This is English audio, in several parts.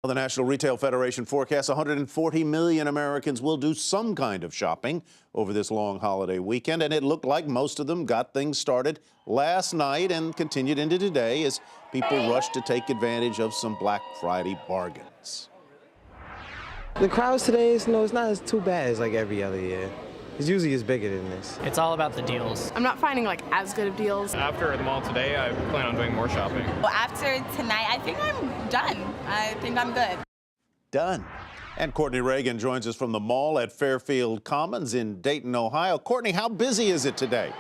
The National Retail Federation forecasts 140 million Americans will do some kind of shopping over this long holiday weekend, and it looked like most of them got things started last night and continued into today as people rushed to take advantage of some Black Friday bargains. The crowds today it's not as too bad as like every other year. It's usually is bigger than this. It's all about the deals. I'm not finding like as good of deals. After the mall today, I plan on doing more shopping. Well, after tonight, I think I'm done. I think I'm good. Done. And Courtney Reagan joins us from the mall at Fairfield Commons in Dayton, Ohio. Courtney, how busy is it today?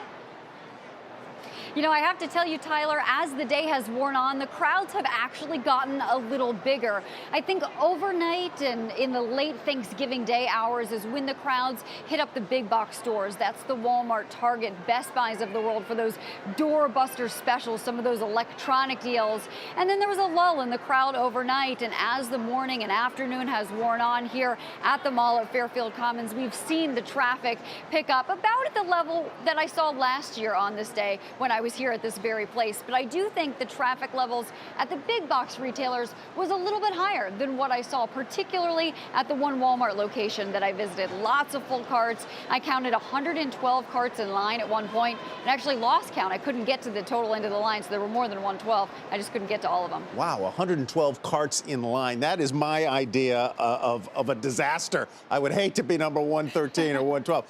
You know, I have to tell you, Tyler, as the day has worn on, the crowds have actually gotten a little bigger. I think overnight and in the late Thanksgiving Day hours is when the crowds hit up the big box stores. That's the Walmart, Target, Best Buys of the world for those doorbuster specials, some of those electronic deals. And then there was a lull in the crowd overnight. And as the morning and afternoon has worn on here at the mall at Fairfield Commons, we've seen the traffic pick up about at the level that I saw last year on this day when I was here at this very place. But I do think the traffic levels at the big box retailers was a little bit higher than what I saw, particularly at the one Walmart location that I visited. Lots of full carts. I counted 112 carts in line at one point and actually lost count. I couldn't get to the total end of the line, so there were more than 112. I just couldn't get to all of them. Wow, 112 carts in line. That is my idea of a disaster. I would hate to be number 113 or 112.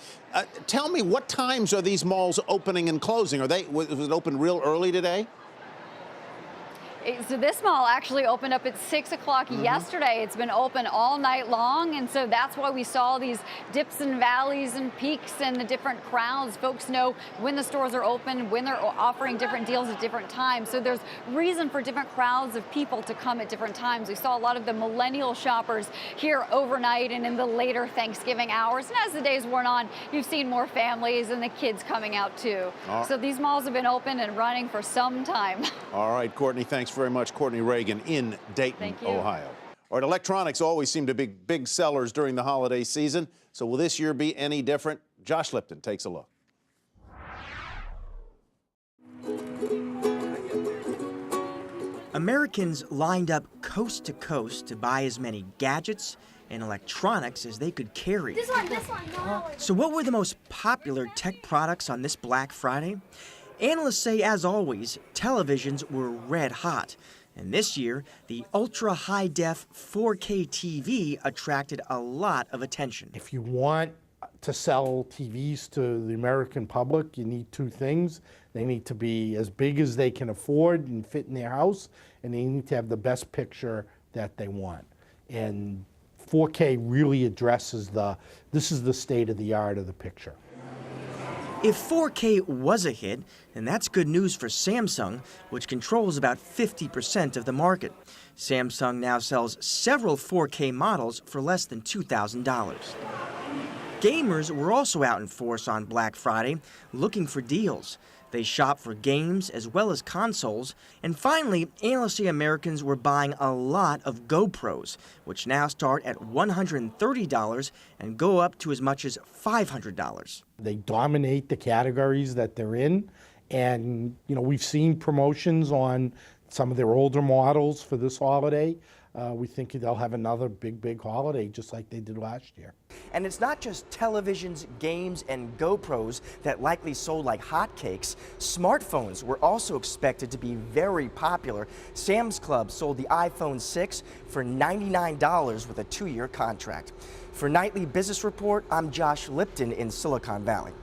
Tell me, what times are these malls opening and closing? Was it open real early today? So this mall actually opened up at 6 o'clock yesterday. It's been open all night long, and so that's why we saw these dips and valleys and peaks and the different crowds. Folks know when the stores are open, when they're offering different deals at different times. So there's reason for different crowds of people to come at different times. We saw a lot of the millennial shoppers here overnight and in the later Thanksgiving hours. And as the days worn on, you've seen more families and the kids coming out too. So these malls have been open and running for some time. All right, Courtney, thanks very much. Courtney Reagan in Dayton, Ohio. All right, electronics always seem to be big sellers during the holiday season. So will this year be any different? Josh Lipton takes a look. Americans lined up coast to coast to buy as many gadgets and electronics as they could carry. This one. No. So what were the most popular tech products on this Black Friday? Analysts say, as always, televisions were red hot. And this year, the ultra-high-def 4K TV attracted a lot of attention. If you want to sell TVs to the American public, you need two things. They need to be as big as they can afford and fit in their house, and they need to have the best picture that they want. And 4K really addresses this is the state of the art of the picture. If 4K was a hit, then that's good news for Samsung, which controls about 50% of the market. Samsung now sells several 4K models for less than $2,000. Gamers were also out in force on Black Friday, looking for deals. They shop for games as well as consoles. And finally, analysts say Americans were buying a lot of GoPros, which now start at $130 and go up to as much as $500. They dominate the categories that they're in. And, we've seen promotions on some of their older models for this holiday. We think they'll have another big holiday just like they did last year. And it's not just televisions, games, and GoPros that likely sold like hotcakes. Smartphones were also expected to be very popular. Sam's Club sold the iPhone 6 for $99 with a 2-year contract. For Nightly Business Report, I'm Josh Lipton in Silicon Valley.